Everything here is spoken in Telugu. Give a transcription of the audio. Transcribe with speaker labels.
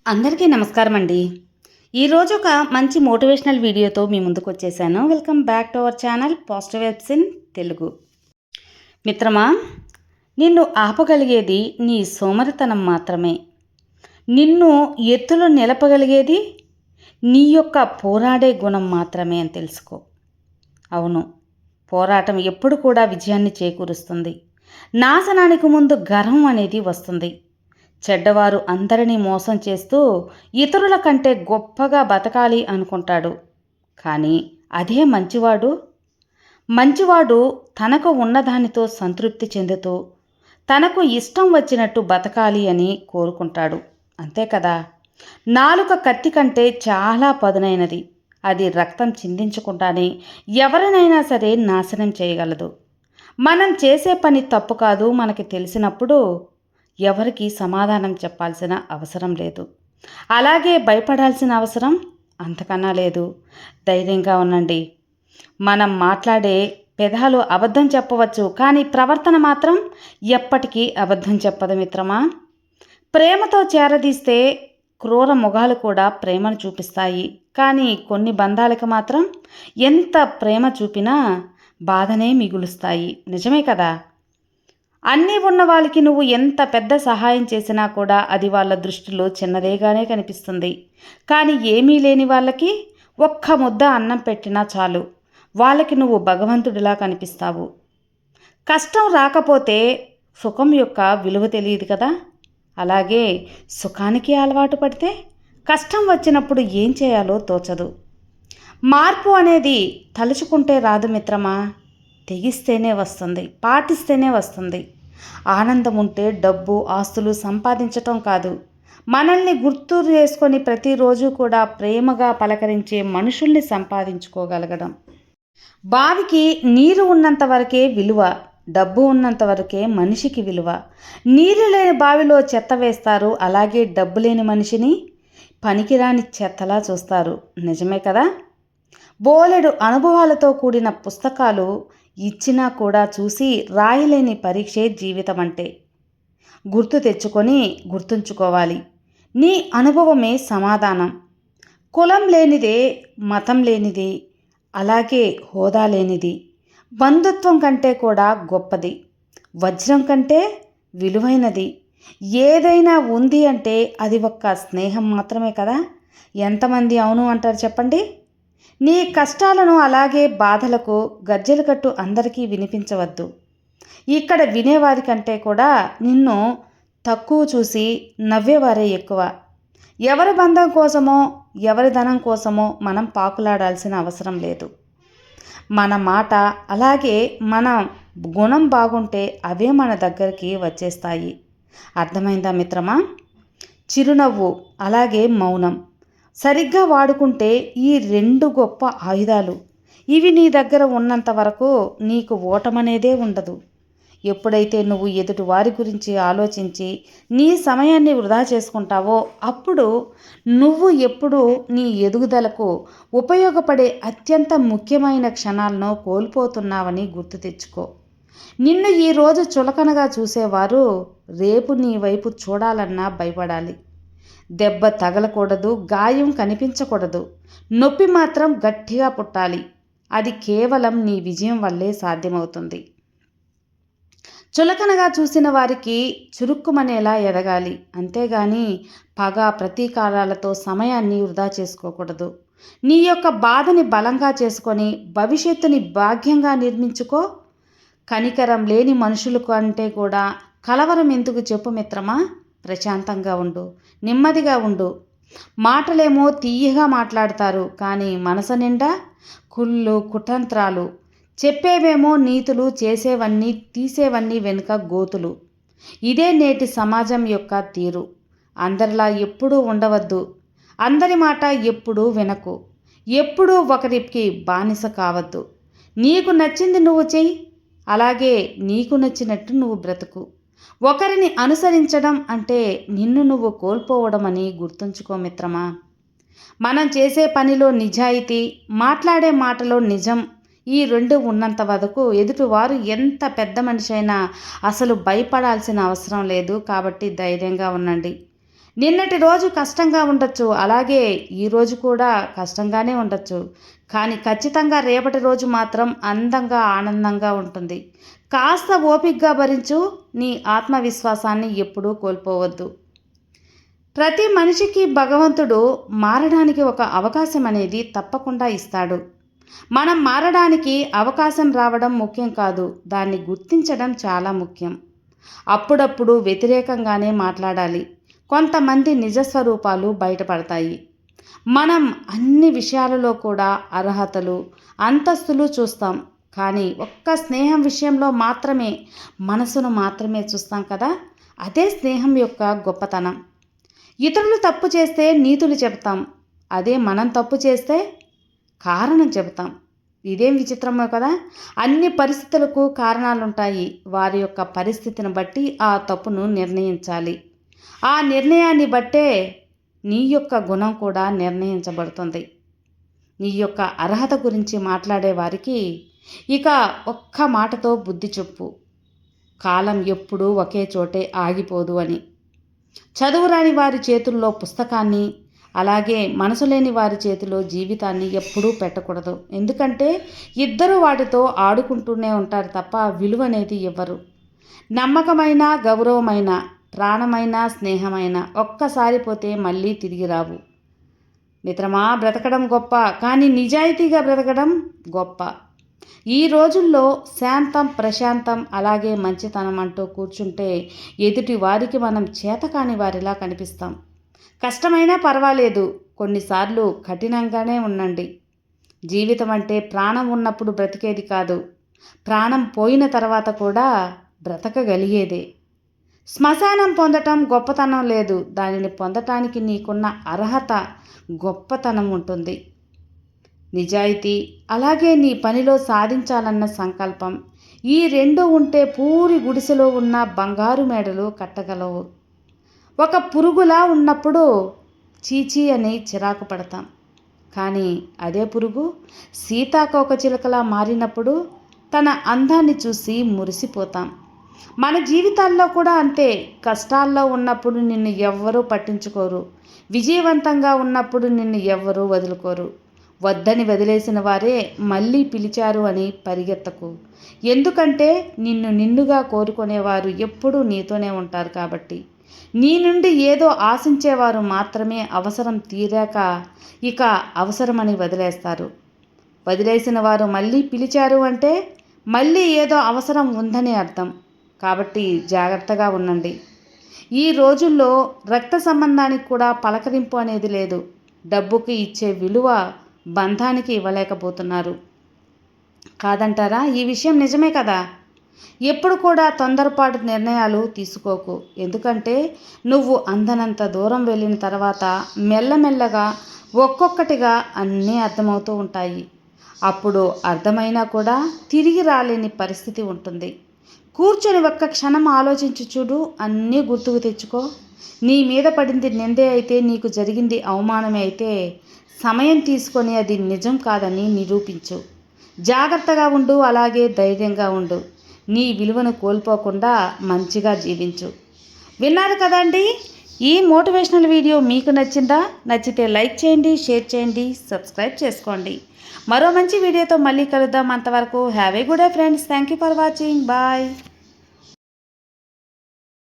Speaker 1: అందరికీ నమస్కారం అండి. ఈరోజు ఒక మంచి మోటివేషనల్ వీడియోతో మీ ముందుకు వచ్చేసాను. Welcome back to our channel positive vibes in Telugu. మిత్రమా, నిన్ను ఆపగలిగేది నీ సోమరితనం మాత్రమే. నిన్ను ఎత్తులో నిలపగలిగేది నీ యొక్క పోరాడే గుణం మాత్రమే అని తెలుసుకో. అవును, పోరాటం ఎప్పుడు కూడా విజయాన్ని చేకూరుస్తుంది. నాశనానికి ముందు గర్వం అనేది వస్తుంది. చెడ్డవారు అందరినీ మోసం చేస్తూ ఇతరుల కంటే గొప్పగా బతకాలి అనుకుంటాడు. కానీ అదే మంచివాడు తనకు ఉన్నదానితో సంతృప్తి చెందుతూ తనకు ఇష్టం వచ్చినట్టు బతకాలి అని కోరుకుంటాడు. అంతే కదా. నాలుక కత్తి కంటే చాలా పదునైనది. అది రక్తం చిందించకుండానే ఎవరినైనా సరే నాశనం చేయగలదు. మనం చేసే పని తప్పు కాదు మనకి తెలిసినప్పుడు ఎవరికి సమాధానం చెప్పాల్సిన అవసరం లేదు. అలాగే భయపడాల్సిన అవసరం అంతకన్నా లేదు. ధైర్యంగా ఉండండి. మనం మాట్లాడే పెదాలు అబద్ధం చెప్పవచ్చు, కానీ ప్రవర్తన మాత్రం ఎప్పటికీ అబద్ధం చెప్పదు మిత్రమా. ప్రేమతో చేరదీస్తే క్రూర మొగాలు కూడా ప్రేమను చూపిస్తాయి. కానీ కొన్ని బంధాలకు మాత్రం ఎంత ప్రేమ చూపినా బాధనే మిగులుస్తాయి. నిజమే కదా. అన్నీ ఉన్న వాళ్ళకి నువ్వు ఎంత పెద్ద సహాయం చేసినా కూడా అది వాళ్ళ దృష్టిలో చిన్నదేగానే కనిపిస్తుంది. కానీ ఏమీ లేని వాళ్ళకి ఒక్క ముద్ద అన్నం పెట్టినా చాలు, వాళ్ళకి నువ్వు భగవంతుడిలా కనిపిస్తావు. కష్టం రాకపోతే సుఖం యొక్క విలువ తెలియదు కదా. అలాగే సుఖానికి అలవాటు పడితే కష్టం వచ్చినప్పుడు ఏం చేయాలో తోచదు. మార్పు అనేది తలుచుకుంటే రాదు మిత్రమా, తెగిస్తేనే వస్తుంది, పాటిస్తేనే వస్తుంది. ఆనందం ఉంటే డబ్బు ఆస్తులు సంపాదించటం కాదు, మనల్ని గుర్తు చేసుకొని ప్రతిరోజు కూడా ప్రేమగా పలకరించే మనుషుల్ని సంపాదించుకోగలగడం. బావికి నీరు ఉన్నంత వరకే విలువ, డబ్బు ఉన్నంత వరకే మనిషికి విలువ. నీరు లేని బావిలో చెత్త వేస్తారు, అలాగే డబ్బు లేని మనిషిని పనికిరాని చెత్తలా చూస్తారు. నిజమే కదా. బోలెడు అనుభవాలతో కూడిన పుస్తకాలు ఇచ్చినా కూడా చూసి రాయలేని పరీక్షే జీవితం అంటే గుర్తుంచుకోవాలి. నీ అనుభవమే సమాధానం. కులం లేనిదే మతం లేనిది, అలాగే హోదా లేనిది బంధుత్వం కంటే కూడా గొప్పది, వజ్రం కంటే విలువైనది. ఏదైనా ఉంది అంటే అది ఒక్క స్నేహం మాత్రమే కదా. ఎంతమంది అవును అంటారు చెప్పండి. నీ కష్టాలను అలాగే బాధలకు గజ్జెలు కట్టు అందరికీ వినిపించవద్దు. ఇక్కడ వినేవారి కంటే కూడా నిన్ను తక్కువ చూసి నవ్వేవారే ఎక్కువ. ఎవరి బంధం కోసమో ఎవరి ధనం కోసమో మనం పాకులాడాల్సిన అవసరం లేదు. మన మాట అలాగే మన గుణం బాగుంటే అవే మన దగ్గరికి వచ్చేస్తాయి. అర్థమైందా మిత్రమా. చిరునవ్వు అలాగే మౌనం సరిగ్గా వాడుకుంటే ఈ రెండు గొప్ప ఆయుధాలు. ఇవి నీ దగ్గర ఉన్నంత వరకు నీకు ఓటమనేదే ఉండదు. ఎప్పుడైతే నువ్వు ఎదుటి వారి గురించి ఆలోచించి నీ సమయాన్ని వృధా చేసుకుంటావో అప్పుడు నువ్వు ఎప్పుడు నీ ఎదుగుదలకు ఉపయోగపడే అత్యంత ముఖ్యమైన క్షణాలను కోల్పోతున్నావని గుర్తు తెచ్చుకో. నిన్ను ఈరోజు చులకనగా చూసేవారు రేపు నీ వైపు చూడాలన్నా భయపడాలి. దెబ్బ తగలకూడదు, గాయం కనిపించకూడదు, నొప్పి మాత్రం గట్టిగా పుట్టాలి. అది కేవలం నీ విజయం వల్లే సాధ్యమవుతుంది. చులకనగా చూసిన వారికి చురుక్కుమనేలా ఎదగాలి, అంతేగాని పగ ప్రతీకారాలతో సమయాన్ని వృధా చేసుకోకూడదు. నీ యొక్క బాధని బలంగా చేసుకొని భవిష్యత్తుని భాగ్యంగా నిర్మించుకో. కనికరం లేని మనుషుల కంటే కూడా కలవరం ఎందుకు చెప్పు మిత్రమా. ప్రశాంతంగా ఉండు, నెమ్మదిగా ఉండు. మాటలేమో తీయగా మాట్లాడతారు, కానీ మనసు నిండా కుళ్ళు కుతంత్రాలు. చెప్పేవేమో నీతులు, చేసేవన్నీ తీసేవన్నీ వెనుక గోతులు. ఇదే నేటి సమాజం యొక్క తీరు. అందరిలా ఎప్పుడూ ఉండవద్దు. అందరి మాట ఎప్పుడూ వినకు. ఎప్పుడూ ఒకరికి బానిస కావద్దు. నీకు నచ్చింది నువ్వు చెయ్యి, అలాగే నీకు నచ్చినట్టు నువ్వు బ్రతుకు. ఒకరిని అనుసరించడం అంటే నిన్ను నువ్వు కోల్పోవడం అని గుర్తుంచుకో మిత్రమా. మనం చేసే పనిలో నిజాయితీ, మాట్లాడే మాటలో నిజం, ఈ రెండు ఉన్నంత వరకు ఎదుటివారు ఎంత పెద్ద మనిషి అయినా అసలు భయపడాల్సిన అవసరం లేదు. కాబట్టి ధైర్యంగా ఉండండి. నిన్నటి రోజు కష్టంగా ఉండొచ్చు, అలాగే ఈరోజు కూడా కష్టంగానే ఉండొచ్చు. కానీ ఖచ్చితంగా రేపటి రోజు మాత్రం అందంగా ఆనందంగా ఉంటుంది. కాస్త ఓపికగా భరించు. నీ ఆత్మవిశ్వాసాన్ని ఎప్పుడూ కోల్పోవద్దు. ప్రతి మనిషికి భగవంతుడు మారడానికి ఒక అవకాశం అనేది తప్పకుండా ఇస్తాడు. మనం మారడానికి అవకాశం రావడం ముఖ్యం కాదు, దాన్ని గుర్తించడం చాలా ముఖ్యం. అప్పుడప్పుడు వ్యతిరేకంగానే మాట్లాడాలి. కొంతమంది నిజస్వరూపాలు బయటపడతాయి. మనం అన్ని విషయాలలో కూడా అర్హతలు, అంతస్తులు చూస్తాం. కానీ ఒక్క స్నేహం విషయంలో మాత్రమే మనసును మాత్రమే చూస్తాం కదా. అదే స్నేహం యొక్క గొప్పతనం. ఇతరులు తప్పు చేస్తే నీతులు చెబుతాం, అదే మనం తప్పు చేస్తే కారణం చెబుతాం. ఇదేం విచిత్రమో కదా. అన్ని పరిస్థితులకు కారణాలుంటాయి. వారి యొక్క పరిస్థితిని బట్టి ఆ తప్పును నిర్ణయించాలి. ఆ నిర్ణయాన్ని బట్టే నీ యొక్క గుణం కూడా నిర్ణయించబడుతుంది. నీ యొక్క అర్హత గురించి మాట్లాడే వారికి ఇక ఒక్క మాటతో బుద్ధి చెప్పు. కాలం ఎప్పుడూ ఒకే చోటే ఆగిపోదు అని. చదువురాని వారి చేతుల్లో పుస్తకాన్ని, అలాగే మనసు లేని వారి చేతిలో జీవితాన్ని ఎప్పుడూ పెట్టకూడదు. ఎందుకంటే ఇద్దరు వాటితో ఆడుకుంటూనే ఉంటారు తప్ప విలువ అనేది ఇవ్వరు. నమ్మకమైన, గౌరవమైన, ప్రాణమైన, స్నేహమైన ఒక్కసారి పోతే మళ్ళీ తిరిగి రావు. మిత్రమా, బ్రతకడం గొప్ప, కానీ నిజాయితీగా బ్రతకడం గొప్ప. ఈ రోజుల్లో శాంతం, ప్రశాంతం, అలాగే మంచితనం అంటూ కూర్చుంటే ఎదుటి వారికి మనం చేతకాని వారిలా కనిపిస్తాం. కష్టమైనా పర్వాలేదు, కొన్నిసార్లు కఠినంగానే ఉండండి. జీవితం అంటే ప్రాణం ఉన్నప్పుడు బ్రతికేది కాదు, ప్రాణం పోయిన తర్వాత కూడా బ్రతకగలిగేదే. శ్మశానం పొందటం గొప్పతనం లేదు, దానిని పొందటానికి నీకున్న అర్హత, గొప్పతనం ఉంటుంది. నిజాయితీ, అలాగే నీ పనిలో సాధించాలన్న సంకల్పం, ఈ రెండు ఉంటే పూరి గుడిసెలో ఉన్న బంగారు మేడలు కట్టగలవు. ఒక పురుగులా ఉన్నప్పుడు చీచీ అని చిరాకు పడతాం, కానీ అదే పురుగు సీతాకోకచిలుకలా మారినప్పుడు తన అందాన్ని చూసి మురిసిపోతాం. మన జీవితాల్లో కూడా అంతే. కష్టాల్లో ఉన్నప్పుడు నిన్ను ఎవ్వరూ పట్టించుకోరు, విజయవంతంగా ఉన్నప్పుడు నిన్ను ఎవ్వరూ వదులుకోరు. వద్దని వదిలేసిన వారే మళ్ళీ పిలిచారు అని పరిగెత్తకు. ఎందుకంటే నిన్నుగా కోరుకునేవారు ఎప్పుడూ నీతోనే ఉంటారు కాబట్టి. నీ నుండి ఏదో ఆశించేవారు మాత్రమే అవసరం తీరాక ఇక అవసరమని వదిలేస్తారు. వదిలేసిన వారు మళ్ళీ పిలిచారు అంటే మళ్ళీ ఏదో అవసరం ఉందని అర్థం. కాబట్టి జాగ్రత్తగా ఉండండి. ఈ రోజుల్లో రక్త సంబంధానికి కూడా పలకరింపు అనేది లేదు. డబ్బుకి ఇచ్చే విలువ బంధానికి ఇవ్వలేకపోతున్నారు. కాదంటారా? ఈ విషయం నిజమే కదా. ఎప్పుడు కూడా తొందరపాటు నిర్ణయాలు తీసుకోకు. ఎందుకంటే నువ్వు అందనంత దూరం వెళ్ళిన తర్వాత మెల్లమెల్లగా ఒక్కొక్కటిగా అన్నీ అర్థమవుతూ ఉంటాయి. అప్పుడు అర్థమైనా కూడా తిరిగి రాలేని పరిస్థితి ఉంటుంది. కూర్చొని ఒక్క క్షణం ఆలోచించి చూడు, అన్నీ గుర్తుకు తెచ్చుకో. నీ మీద పడింది నిందే అయితే, నీకు జరిగింది అవమానమే అయితే సమయం తీసుకొని అది నిజం కాదని నిరూపించు. జాగ్రత్తగా ఉండు, అలాగే ధైర్యంగా ఉండు. నీ విలువను కోల్పోకుండా మంచిగా జీవించు. విన్నారు కదండి, ఈ మోటివేషనల్ వీడియో మీకు నచ్చిందా? నచ్చితే లైక్ చేయండి, షేర్ చేయండి, సబ్స్క్రైబ్ చేసుకోండి. మరో మంచి వీడియోతో మళ్ళీ కలుద్దాం. అంతవరకు have a good day friends. Thank you for watching. Bye.